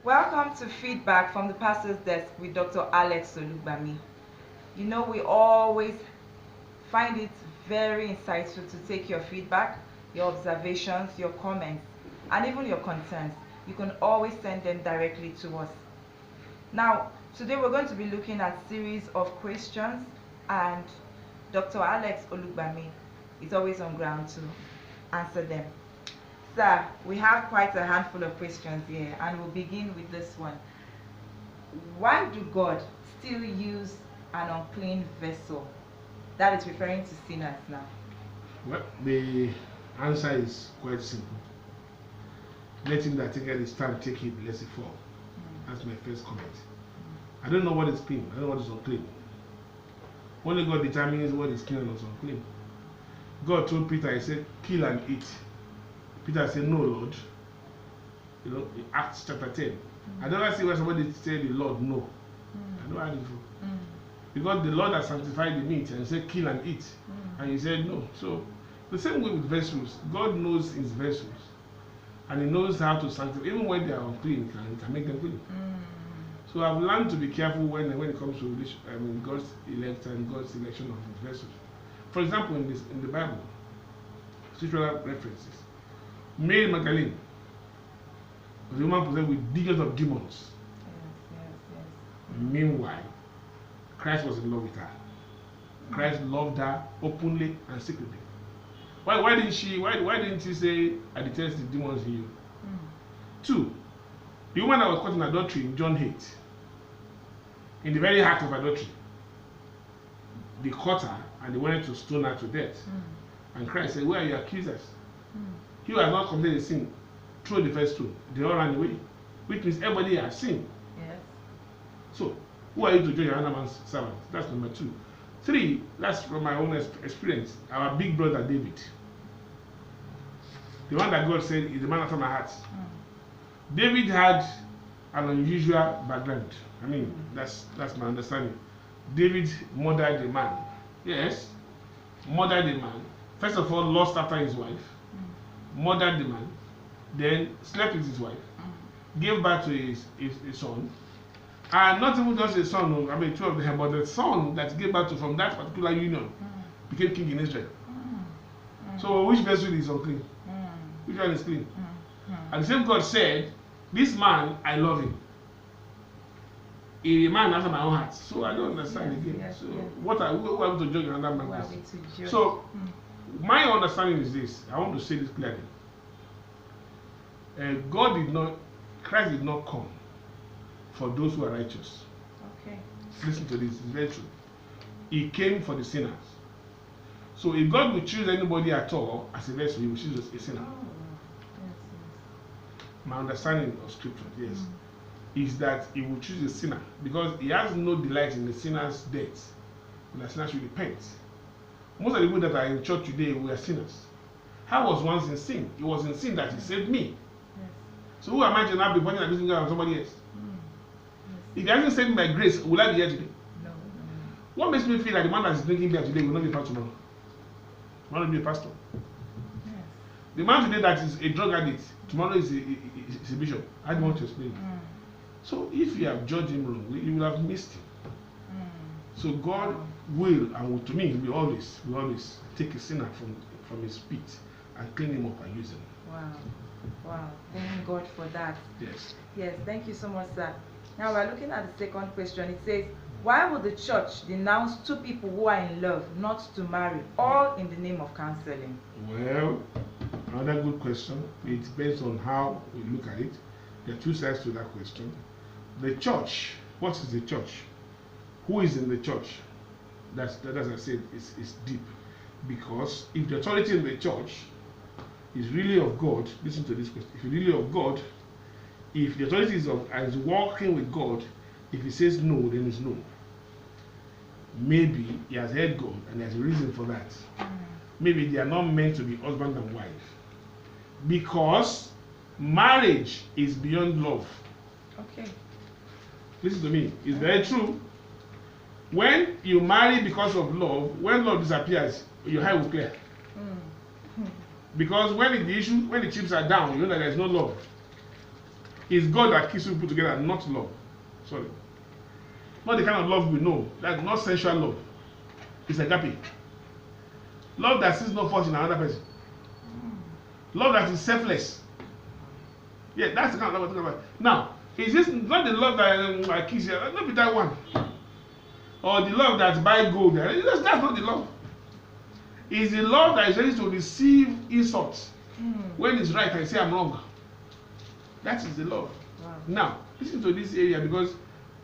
Welcome to Feedback from the Pastor's Desk with Dr. Alex Olugbami. You know, we always find it very insightful to take your feedback, your observations, your comments, and even your concerns. You can always send them directly to us. Now, today we're going to be looking at a series of questions, and Dr. Alex Olugbami is always on ground to answer them. Sir, we have quite a handful of questions here, and we'll begin with this one. Why do God still use an unclean vessel? That is referring to sinners now. Well, the answer is quite simple. Let him that taketh his time take it, lest it fall. That's my first comment. I don't know what is clean. I don't know what is unclean. Only God determines what is clean and what is unclean. God told Peter, he said, kill and eat. Peter said, no, Lord. You know, in Acts chapter 10. I never see where somebody said the Lord no. I know how to do. Because the Lord has sanctified the meat and said, kill and eat. And he said no. So, the same way with vessels. God knows his vessels. And he knows how to sanctify. Even when they are unclean, he can make them clean. So I've learned to be careful when it comes to God's elect and God's selection of his vessels. For example, in the Bible, scriptural references. Mary Magdalene was a woman possessed with legions of demons. Yes. Meanwhile, Christ was in love with her. Christ loved her openly and secretly. Why didn't he say, I detest the demons in you? 2, the woman that was caught in adultery in John 8, in the very act of adultery, they caught her and they wanted to stone her to death. And Christ said, where are your accusers? He who has not committed a sin, throw the first stone. They all ran away, which means everybody has sinned. Yes. So, who are you to judge another man's servant? That's number 2. 3, that's from my own experience. Our big brother David, the one that God said is the man after my heart. David had an unusual background. I mean, that's my understanding. David murdered a man. Yes, murdered a man. First of all, lost after his wife. Murdered the man, then slept with his wife, gave birth to his son, and not even just a son, 2 of them, but the son that gave birth to from that particular union became king in Israel. So which vessel is unclean? Which one is clean? And the same God said, this man, I love him. He is a man after my own heart. So I don't understand again. So who are we to judge another man? So my understanding is this. I want to say this clearly. Christ did not come for those who are righteous. Okay. Listen to this, it's very true. He came for the sinners. So if God would choose anybody at all as a vessel, he would choose a sinner. Yes. My understanding of scripture, yes, is that he will choose a sinner because he has no delight in the sinner's death. And the sinner should repent. Most of the people that are in church today were sinners. I was once in sin. It was in sin that he saved me. Yes. So who am I to now be pointing at this finger on somebody else? Yes. If he hasn't saved me by grace, will I be here today? No. What makes me feel like the man that is drinking beer today will not be a pastor tomorrow? Will not be a pastor. Yes. The man today that is a drug addict, tomorrow is a bishop. I don't want to explain. So if you have judged him wrongly, you will have missed him. So God will, and will, to me, will always take a sinner from his pit and clean him up and use him. Wow. Thank God for that. Yes, thank you so much, sir. Now we're looking at the second question. It says, why would the church denounce 2 people who are in love not to marry, all in the name of counseling? Well, another good question. It depends on how we look at it. There are 2 sides to that question. The church, what is the church? Who is in the church? That's as I said, is deep. Because if the authority in the church is really of God, listen to this question. If it's really of God, if the authority is working with God, if he says no, then it's no. Maybe he has heard God and there's a reason for that. Maybe they are not meant to be husband and wife. Because marriage is beyond love. Okay. Listen to me. It's very true. When you marry because of love, when love disappears, your hair will clear. Because when the chips are down, you know that there's no love. It's God that keeps people together, not love. Sorry. Not the kind of love we know. That's not sensual love. It's agape. Love that sees no fault in another person. Love that is selfless. Yeah, that's the kind of love we're talking about. Now, is this not the love that I kiss you? Not be that one. Or the love that's buy gold. That's not the love. It's the love that is ready to receive insults. When it's right, I say I'm wrong. That is the love. Wow. Now, listen to this area, because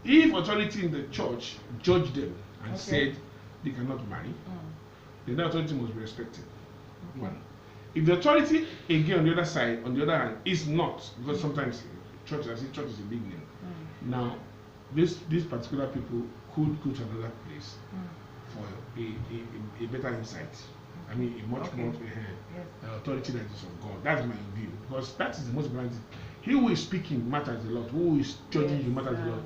if authority in the church judged them and said they cannot marry, then that authority must be respected. One. If the authority, again, on the other side, on the other hand, is not, because sometimes church, I say church is a big name. Now, these particular people could go to another place for a better insight. I mean, a much more authority that is of God. That's my view, because that is the most important thing. He who is speaking matters a lot. Who is judging you matters a lot.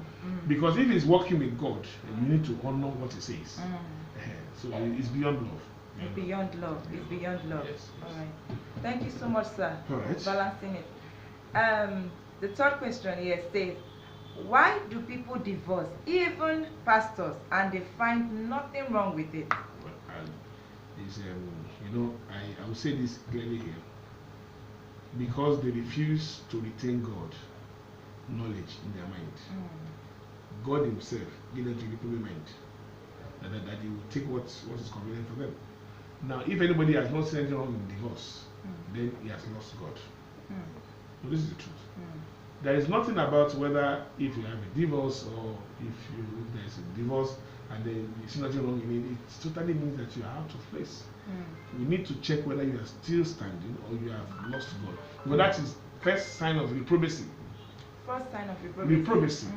Because if he's working with God, you need to honor what he says. So it's beyond love. It's beyond love. It's beyond love. Yes. All right. Thank you so much, sir. All right. For balancing it. The third question here states, why do people divorce, even pastors, and they find nothing wrong with it? Well, I will say this clearly here. Because they refuse to retain God knowledge in their mind. God himself gave them to reprobate mind. That he will take what is convenient for them. Now, if anybody has not seen anything wrong in divorce, then he has lost God. So this is the truth. There is nothing about whether if you have a divorce or if there is a divorce and then you see nothing wrong in it, it totally means that you are out of place. You need to check whether you are still standing or you have lost God. Because that is first sign of reprobacy. First sign of reprobacy. Reprobacy.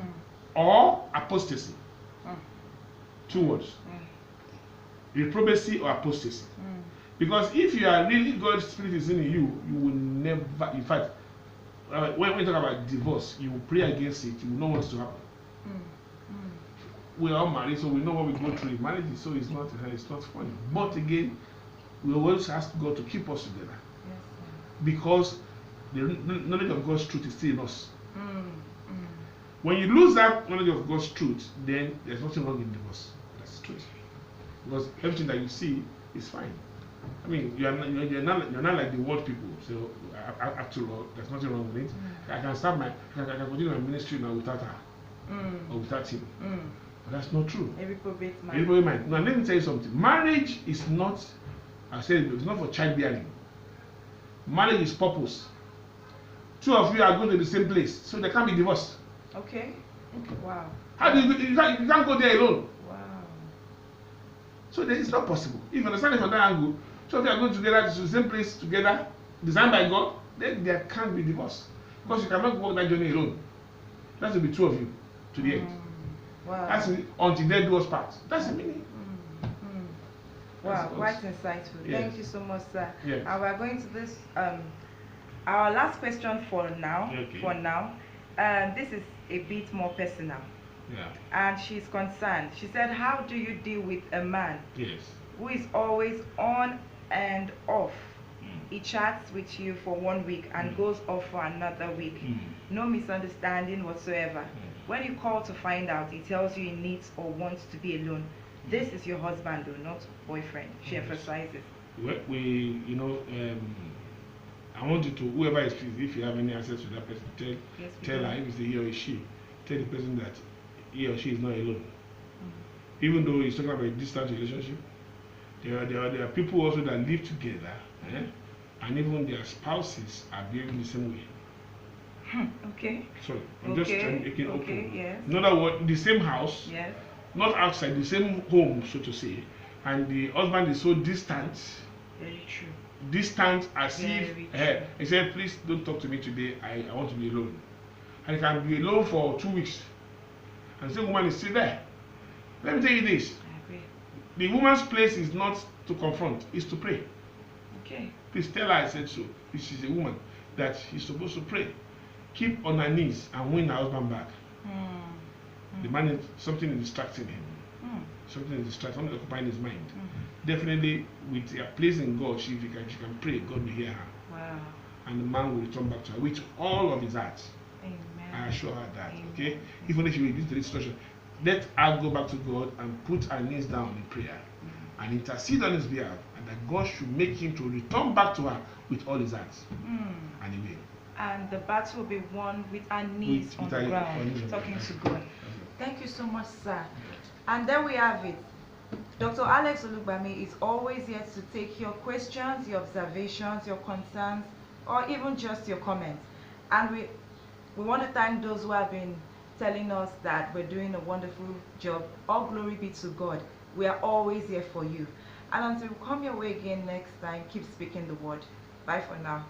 Or apostasy. 2 words. Reprobacy or apostasy. Because if you are really, God's spirit is in you, you will never, in fact, when we talk about divorce, you will pray against it, you will know what's to happen. We are all married, so we know what we go through in marriage, so it's not funny. But again, we always ask God to keep us together. Yes, because the knowledge of God's truth is still in us. When you lose that knowledge of God's truth, then there's nothing wrong in divorce. That's the truth. Because everything that you see is fine. I mean, you're not like the world people. So after all, there's nothing wrong with it. I can continue my ministry now without her or without him. But that's not true. A reprobate mind. A reprobate mind. Now let me tell you something. Marriage is not, I said, it's not for childbearing. Marriage is purpose. 2 of you are going to the same place, so there can't be divorce. Okay. Wow. How do you can't go there alone? Wow. So it's not possible. If you understand it from that angle, 2 of you are going together to the same place together, designed by God, then there can't be divorce. Because you cannot walk that journey alone. That will be 2 of you to the end. Wow. That's until death do us part. That's the meaning. Wow, quite insightful. Yes. Thank you so much, sir. Yes. And we're going to this our last question for now. Okay. This is a bit more personal. Yeah. And she's concerned. She said, how do you deal with a man Yes. who is always on and off? He chats with you for 1 week and goes off for another week. No misunderstanding whatsoever. When you call to find out, he tells you he needs or wants to be alone. This is your husband, though, not boyfriend. She emphasizes. Well, I want you to, whoever is pleased, if you have any access to that person, tell her, if it's a he or a she, tell the person that he or she is not alone. Even though he's talking about a distant relationship, there are people also that live together, and even their spouses are behaving the same way. Okay. Sorry, I'm just trying to make it open. Yes. In other words, the same house, Yes. not outside, the same home, so to say, and the husband is so distant. Very true. Distant as Very if he said, please don't talk to me today, I want to be alone. And he can be alone for 2 weeks. And the woman is still there. Let me tell you this. I agree. The woman's place is not to confront, it's to pray. Okay. Please tell her I said so. This is a woman that she's supposed to pray. Keep on her knees and win her husband back. The man is, something is distracting him. Something is distracting, something is occupying his mind. Definitely, with her place in God, she can pray, God will hear her. Wow. And the man will return back to her with all of his heart. Amen. I assure her that. Amen. Okay, even if you reduce the situation, let her go back to God and put her knees down in prayer and intercede on his behalf, and that God should make him to return back to her with all his heart. And he will. And the battle will be won with our knees on the ground, talking to God. Thank you so much, sir. And there we have it. Dr. Alex Olugbami is always here to take your questions, your observations, your concerns, or even just your comments. And we want to thank those who have been telling us that we're doing a wonderful job. All glory be to God. We are always here for you. And until we come your way again next time, keep speaking the word. Bye for now.